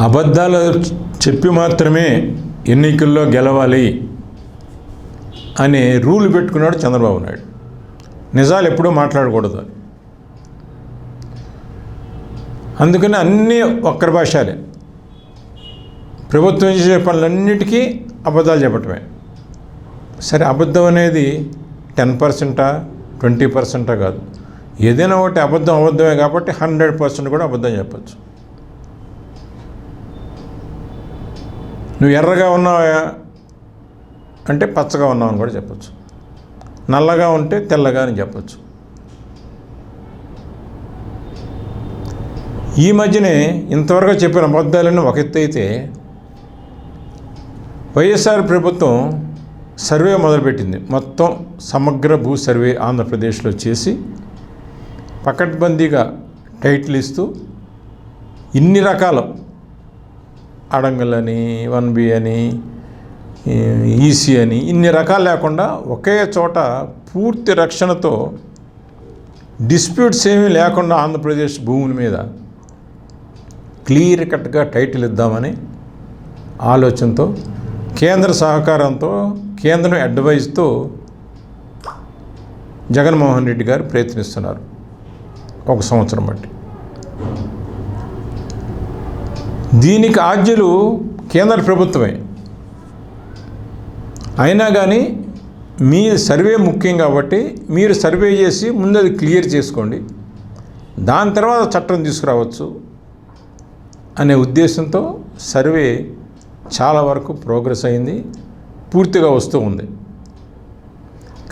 అబద్ధాలు చెప్పి మాత్రమే ఎన్నికల్లో గెలవాలి అనే రూల్ పెట్టుకున్నాడు చంద్రబాబు నాయుడు. నిజాలు ఎప్పుడూ మాట్లాడకూడదు. అందుకని అన్నీ ఒక్కరి భాషలే. ప్రభుత్వం చేసే పనులన్నిటికీ అబద్ధాలు చెప్పటమే. సరే, అబద్ధం అనేది 10%, 20% కాదు. ఏదైనా ఒకటి అబద్ధమే కాబట్టి 100% కూడా అబద్ధం చెప్పచ్చు. నువ్వు ఎర్రగా ఉన్నావా అంటే పచ్చగా ఉన్నావు అని కూడా చెప్పచ్చు. నల్లగా ఉంటే తెల్లగా అని చెప్పచ్చు. ఈ మధ్యనే ఇంతవరకు చెప్పిన అబద్ధాలన్నీ ఒక ఎత్తు అయితే, వైఎస్ఆర్ ప్రభుత్వం సర్వే మొదలుపెట్టింది. మొత్తం సమగ్ర భూ సర్వే ఆంధ్రప్రదేశ్లో చేసి పకడ్బందీగా టైటిల్ ఇస్తూ ఇన్ని రకాల అడంగులని, 1B అని, ఈసీ అని ఇన్ని రకాలు లేకుండా ఒకే చోట పూర్తి రక్షణతో డిస్ప్యూట్స్ ఏమీ లేకుండా ఆంధ్రప్రదేశ్ భూముల మీద క్లియర్ కట్గా టైటిల్ ఇద్దామని ఆలోచనతో, కేంద్ర సహకారంతో, కేంద్రం అడ్వైజ్తో జగన్మోహన్ రెడ్డి గారు ప్రయత్నిస్తున్నారు 1 సంవత్సరం బట్టి. దీనికి ఆద్యులు కేంద్ర ప్రభుత్వమే. అయినా కానీ మీ సర్వే ముఖ్యం కాబట్టి మీరు సర్వే చేసి ముందు అది క్లియర్ చేసుకోండి, దాని తర్వాత చట్టం తీసుకురావచ్చు అనే ఉద్దేశంతో సర్వే చాలా వరకు ప్రోగ్రెస్ అయింది, పూర్తిగా వస్తూ ఉంది.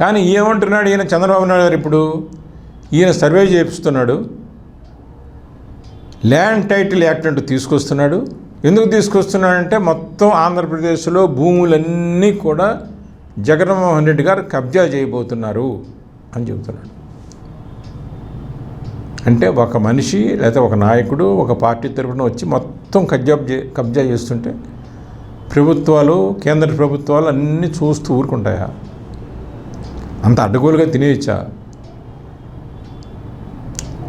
కానీ ఏమంటున్నాడు ఈయన చంద్రబాబు నాయుడు గారు? ఇప్పుడు ఈయన సర్వే చేపిస్తున్నాడు, ల్యాండ్ టైటిల్ యాక్ట్ అంటూ తీసుకొస్తున్నాడు. ఎందుకు తీసుకొస్తున్నాడంటే మొత్తం ఆంధ్రప్రదేశ్లో భూములన్నీ కూడా జగన్మోహన్ రెడ్డి గారు కబ్జా చేయబోతున్నారు అని చెబుతున్నాడు. అంటే ఒక మనిషి లేదా ఒక నాయకుడు ఒక పార్టీ తరపున వచ్చి మొత్తం కబ్జా చేస్తుంటే ప్రభుత్వాలు, కేంద్ర ప్రభుత్వాలు అన్నీ చూస్తూ ఊరుకుంటాయా? అంత అడ్డగోలుగా తినేయచ్చా?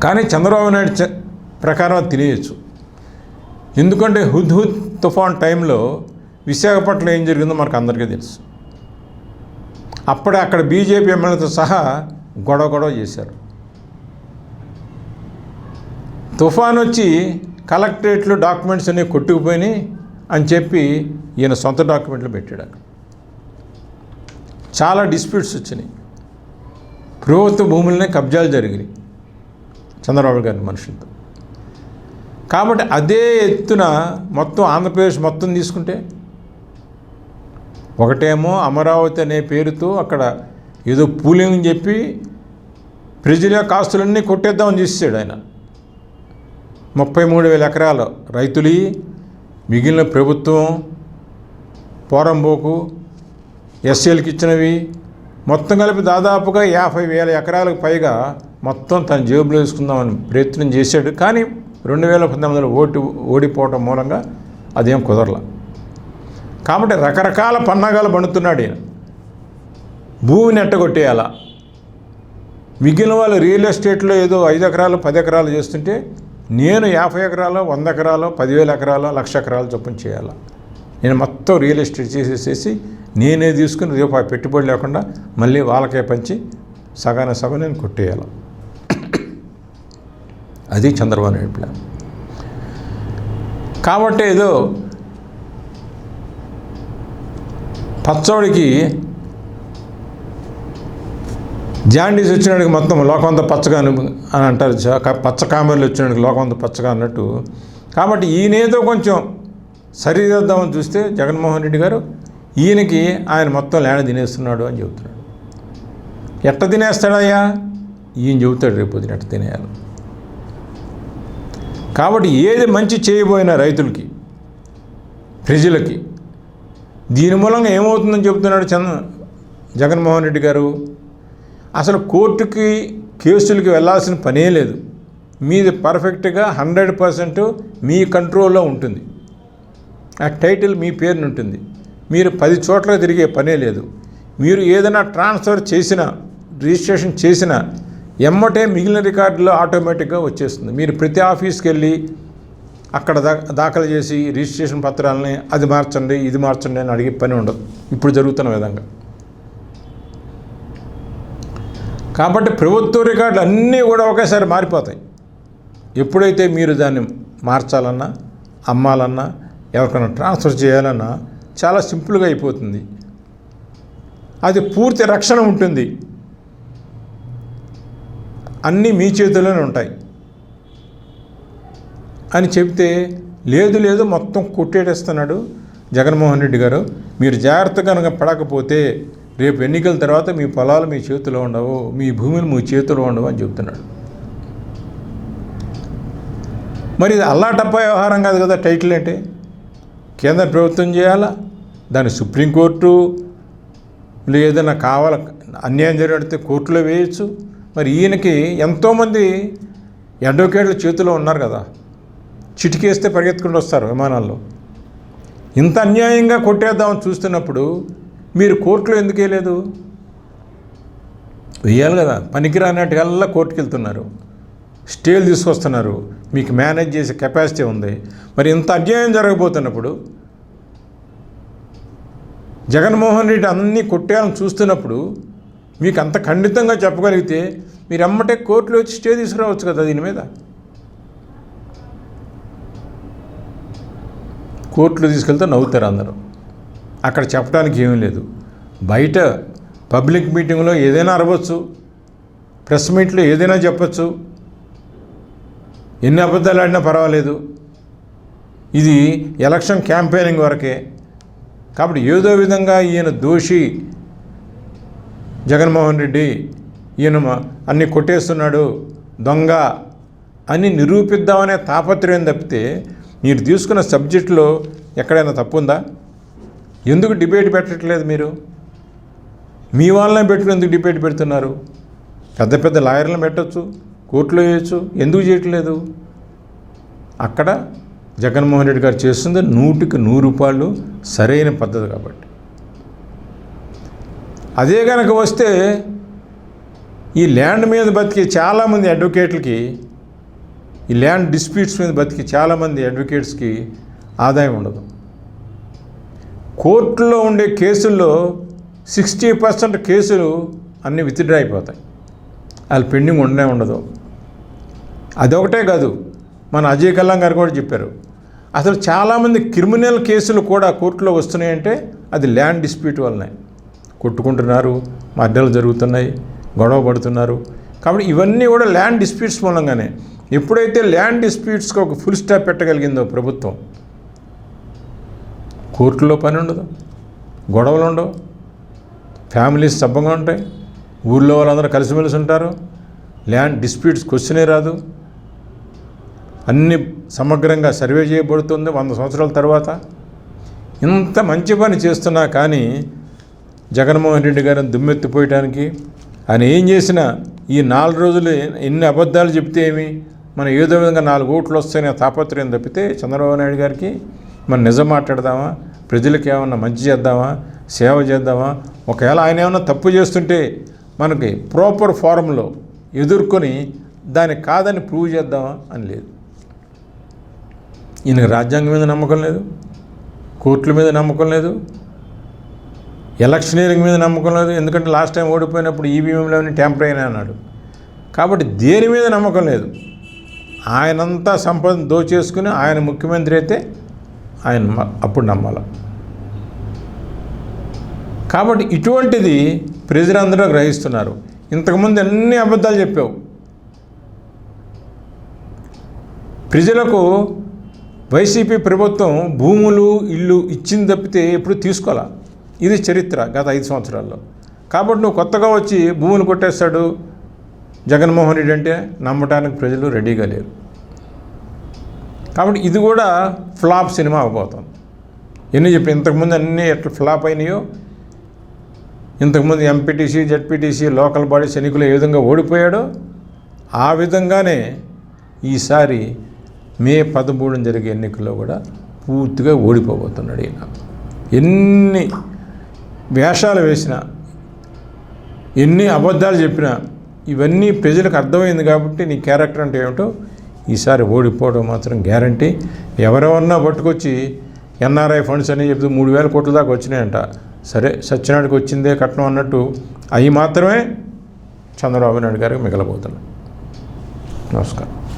కానీ చంద్రబాబు నాయుడు ప్రకారం తినేయచ్చు. ఎందుకంటే హుద్హుద్ తుఫాన్ టైంలో విశాఖపట్నంలో ఏం జరిగిందో మనకు అందరికీ తెలుసు. అప్పుడే అక్కడ బీజేపీ ఎమ్మెల్యేతో సహా గొడవ చేశారు. తుఫాన్ వచ్చి కలెక్టరేట్లో డాక్యుమెంట్స్ అన్నీ కొట్టుకుపోయినాయి అని చెప్పి ఈయన సొంత డాక్యుమెంట్లు పెట్టాడు. అక్కడ చాలా డిస్ప్యూట్స్ వచ్చినాయి, ప్రభుత్వ భూములనే కబ్జాలు జరిగినాయి చంద్రబాబు గారి మనుషులతో. కాబట్టి అదే ఎత్తున మొత్తం ఆంధ్రప్రదేశ్ మొత్తం తీసుకుంటే, ఒకటేమో అమరావతి అనే పేరుతో అక్కడ ఏదో పూలింగ్ అని చెప్పి ప్రజల యొక్క ఆస్తులన్నీ కొట్టేద్దామని చేసాడు ఆయన. 33,000 ఎకరాలు రైతులు, మిగిలిన ప్రభుత్వం పోరంబోకు ఎస్సీలకు ఇచ్చినవి మొత్తం కలిపి దాదాపుగా 50,000 ఎకరాలకు పైగా మొత్తం తన జేబులో వేసుకుందామని ప్రయత్నం చేశాడు. కానీ 2019లో ఓడిపోవటం మూలంగా అదేం కుదరలా. కాబట్టి రకరకాల పన్నాగాలు పండుతున్నాడు ఈయన. భూమిని ఎట్టగొట్టేయాలా, మిగిలిన వాళ్ళు రియల్ ఎస్టేట్లో ఏదో 5 ఎకరాలు 10 ఎకరాలు చేస్తుంటే నేను 50 ఎకరాలు 100 ఎకరాలు 10,000 ఎకరాలు 1,00,000 ఎకరాలు చొప్పున చేయాలా. నేను మొత్తం రియల్ ఎస్టేట్ చేసేసేసి నేనే తీసుకుని రూపాయి పెట్టుబడి లేకుండా మళ్ళీ వాళ్ళకే పంచి సగాన సగం నేను కొట్టేయాలి. అది చంద్రబాబు నాయుడు ప్లాన్. కాబట్టి ఏదో పచ్చోడికి జాండీస్ వచ్చినాడికి మొత్తం లోకమంతా పచ్చగా అని అంటారు, పచ్చ కామెర్లు వచ్చినాడికి లోకమంతా పచ్చగా అన్నట్టు. కాబట్టి ఈయనేదో కొంచెం సరిదిద్దామని చూస్తే జగన్మోహన్ రెడ్డి గారు ఈయనకి ఆయన మొత్తం ల్యాండ్ తినేస్తున్నాడు అని చెబుతున్నాడు. ఎట్ట తినేస్తాడయ్యా? ఈయన చెబుతాడు రేపు పొద్దున ఎట్ట తినేయాలి. కాబట్టి ఏది మంచి చేయబోయిన రైతులకి, ప్రజలకి దీని మూలంగా ఏమవుతుందని చెబుతున్నాడు జగన్మోహన్ రెడ్డి గారు. అసలు కోర్టుకి కేసులకి వెళ్ళాల్సిన పనే లేదు. మీది పర్ఫెక్ట్గా 100% మీ కంట్రోల్లో ఉంటుంది. ఆ టైటిల్ మీ పేరుని ఉంటుంది. మీరు 10 చోట్ల తిరిగే పనే లేదు. మీరు ఏదైనా ట్రాన్స్ఫర్ చేసినా, రిజిస్ట్రేషన్ చేసినా ఎమ్మటే మిగిలిన రికార్డులో ఆటోమేటిక్గా వచ్చేస్తుంది. మీరు ప్రతి ఆఫీస్కి వెళ్ళి అక్కడ దాఖలు చేసి రిజిస్ట్రేషన్ పత్రాలని అది మార్చండి ఇది మార్చండి అని అడిగే పని ఉండదు ఇప్పుడు జరుగుతున్న విధంగా. కాబట్టి ప్రభుత్వ రికార్డులు అన్నీ కూడా ఒకేసారి మారిపోతాయి. ఎప్పుడైతే మీరు దాన్ని మార్చాలన్నా అమ్మాలన్నా ఎవరికైనా ట్రాన్స్ఫర్ చేయాలన్నా చాలా సింపుల్గా అయిపోతుంది. అది పూర్తి రక్షణ ఉంటుంది, అన్నీ మీ చేతుల్లోనే ఉంటాయి అని చెప్తే లేదు మొత్తం కొట్టేటేస్తున్నాడు జగన్మోహన్ రెడ్డి గారు. మీరు జాగ్రత్తగా కనుక పడకపోతే రేపు ఎన్నికల తర్వాత మీ పొలాలు మీ చేతిలో ఉండవు, మీ భూములు మీ చేతిలో ఉండవు అని చెప్తున్నాడు. మరి ఇది అల్లాటప్పా వ్యవహారం కాదు కదా. టైటిల్ అంటే కేంద్ర ప్రభుత్వం చేయాలా, దాన్ని సుప్రీంకోర్టు ఏదైనా అన్యాయం జరిగితే కోర్టులో వేయచ్చు. మరి ఈయనకి ఎంతోమంది అడ్వకేట్ల చేతిలో ఉన్నారు కదా, చిటికేస్తే పరిగెత్తుకుంటూ వస్తారు విమానాల్లో. ఇంత అన్యాయంగా కొట్టేద్దామని చూస్తున్నప్పుడు మీరు కోర్టులో ఎందుకు వేయలేదు? వేయాలి కదా. పనికిరానట్టుకల్లా కోర్టుకు వెళ్తున్నారు, స్టేలు తీసుకొస్తున్నారు, మీకు మేనేజ్ చేసే కెపాసిటీ ఉంది. మరి ఇంత అన్యాయం జరగబోతున్నప్పుడు జగన్మోహన్ రెడ్డి అన్నీ కొట్టేయాలని చూస్తున్నప్పుడు మీకు అంత ఖండితంగా చెప్పగలిగితే మీరు అమ్మటే కోర్టులో వచ్చి స్టే తీసుకురావచ్చు కదా. దీని మీద కోర్టులో తీసుకెళ్తే నవ్వుతారు అందరూ. అక్కడ చెప్పడానికి ఏమీ లేదు. బయట పబ్లిక్ మీటింగ్లో ఏదైనా అరవచ్చు, ప్రెస్ మీట్లో ఏదైనా చెప్పచ్చు, ఎన్ని అబద్ధాలు ఆడినా పర్వాలేదు. ఇది ఎలక్షన్ క్యాంపెయినింగ్ వరకే. కాబట్టి ఏదో విధంగా ఈయన దోషి జగన్మోహన్ రెడ్డి, ఈయన అన్నీ కొట్టేస్తున్నాడు, దొంగ అని నిరూపిద్దామనే తాపత్రయం తప్పితే మీరు తీసుకున్న సబ్జెక్టులో ఎక్కడైనా తప్పుందా? ఎందుకు డిబేట్ పెట్టట్లేదు? మీరు మీ వాళ్ళనే పెట్టుకుని ఎందుకు డిబేట్ పెడుతున్నారు? పెద్ద పెద్ద లాయర్లను పెట్టచ్చు, కోర్టులో వేయచ్చు, ఎందుకు చేయట్లేదు? అక్కడ జగన్మోహన్ రెడ్డి గారు చేస్తుంది 100కి 100 రూపాయలు సరైన పద్ధతి. కాబట్టి అదే కనుక వస్తే ఈ ల్యాండ్ మీద బతికే చాలామంది అడ్వకేట్లకి, ఈ ల్యాండ్ డిస్ప్యూట్స్ మీద బతికి చాలామంది అడ్వకేట్స్కి ఆదాయం ఉండదు. కోర్టులో ఉండే కేసుల్లో 60% కేసులు అన్నీ విత్డ్రా అయిపోతాయి, వాళ్ళు పెండింగ్ ఉండదు. అదొకటే కాదు, మన అజయ్ కల్లాం గారు కూడా చెప్పారు, అసలు చాలామంది క్రిమినల్ కేసులు కూడా కోర్టులో వస్తున్నాయంటే అది ల్యాండ్ డిస్ప్యూట్ వల్లనే. కొట్టుకుంటున్నారు, మర్డర్లు జరుగుతున్నాయి, గొడవ పడుతున్నారు. కాబట్టి ఇవన్నీ కూడా ల్యాండ్ డిస్ప్యూట్స్ మూలంగానే. ఎప్పుడైతే ల్యాండ్ డిస్ప్యూట్స్కి ఒక ఫుల్ స్టాప్ పెట్టగలిగిందో ప్రభుత్వం, కోర్టులో పని ఉండదు, గొడవలు ఉండవు, ఫ్యామిలీస్ సబ్బగా ఉంటాయి, ఊళ్ళో వాళ్ళందరూ కలిసిమెలిసి ఉంటారు, ల్యాండ్ డిస్ప్యూట్స్ క్వశ్చనే రాదు, అన్ని సమగ్రంగా సర్వే చేయబడుతుంది 100 సంవత్సరాల తర్వాత. ఇంత మంచి పని చేస్తున్నా కానీ జగన్మోహన్ రెడ్డి గారిని దుమ్మెత్తిపోయటానికి ఆయన ఏం చేసినా ఈ 4 రోజులు ఎన్ని అబద్ధాలు చెప్తే ఏమి, మనం ఏదో విధంగా 4 ఓట్లు వస్తాయనే తాపత్రయం తప్పితే చంద్రబాబు నాయుడు గారికి మనం నిజం మాట్లాడదామా, ప్రజలకు ఏమన్నా మంచి చేద్దామా, సేవ చేద్దామా, ఒకవేళ ఆయన ఏమన్నా తప్పు చేస్తుంటే మనకి ప్రాపర్ ఫారంలో ఎదుర్కొని దాన్ని కాదని ప్రూవ్ చేద్దామా అని లేదు. ఈయనకు రాజ్యాంగం మీద నమ్మకం లేదు, కోర్టుల మీద నమ్మకం లేదు, ఎలక్షనీరింగ్ మీద నమ్మకం లేదు. ఎందుకంటే లాస్ట్ టైం ఓడిపోయినప్పుడు ఈవీఎంలోని ట్యాంపర్ అయినా అన్నాడు. కాబట్టి దేని మీద నమ్మకం లేదు. ఆయనంతా సంపద దోచేసుకుని ఆయన ముఖ్యమంత్రి అయితే ఆయన అప్పుడు నమ్మాలి. కాబట్టి ఇటువంటిది ప్రజలందరూ గ్రహిస్తున్నారు. ఇంతకుముందు ఎన్ని అబద్ధాలు చెప్పావు, ప్రజలకు వైసీపీ ప్రభుత్వం భూములు ఇల్లు ఇచ్చింది తప్పితే ఎప్పుడు తీసుకోవాలా. ఇది చరిత్ర గత 5 సంవత్సరాల్లో. కాబట్టి నువ్వు కొత్తగా వచ్చి భూములు కొట్టేస్తాడు జగన్మోహన్ రెడ్డి అంటే నమ్మటానికి ప్రజలు రెడీగా లేరు. కాబట్టి ఇది కూడా ఫ్లాప్ సినిమా అవబోతుంది. ఎన్ని చెప్పి ఇంతకుముందు అన్నీ ఎట్లా ఫ్లాప్ అయినాయో, ఇంతకుముందు ఎంపీటీసీ జెడ్పీటీసీ లోకల్ బాడీస్ ఎన్నికలు ఏ విధంగా ఓడిపోయాడో ఆ విధంగానే ఈసారి మే 13 జరిగే ఎన్నికల్లో కూడా పూర్తిగా ఓడిపోబోతున్నాడు ఈయన. ఎన్ని వేషాలు వేసినా, ఎన్ని అబద్ధాలు చెప్పినా ఇవన్నీ ప్రజలకు అర్థమైంది. కాబట్టి నీ క్యారెక్టర్ అంటే ఏమిటో ఈసారి ఓడిపోవడం మాత్రం గ్యారంటీ. ఎవరెవరన్నా పట్టుకొచ్చి ఎన్ఆర్ఐ ఫండ్స్ అని చెప్తూ 3,000 కోట్ల దాకా వచ్చినాయంట. సరే, సత్యనారాయణకి వచ్చిందే కట్నం అన్నట్టు అవి మాత్రమే చంద్రబాబు నాయుడు గారికి మిగలబోతున్నాయి. నమస్కారం.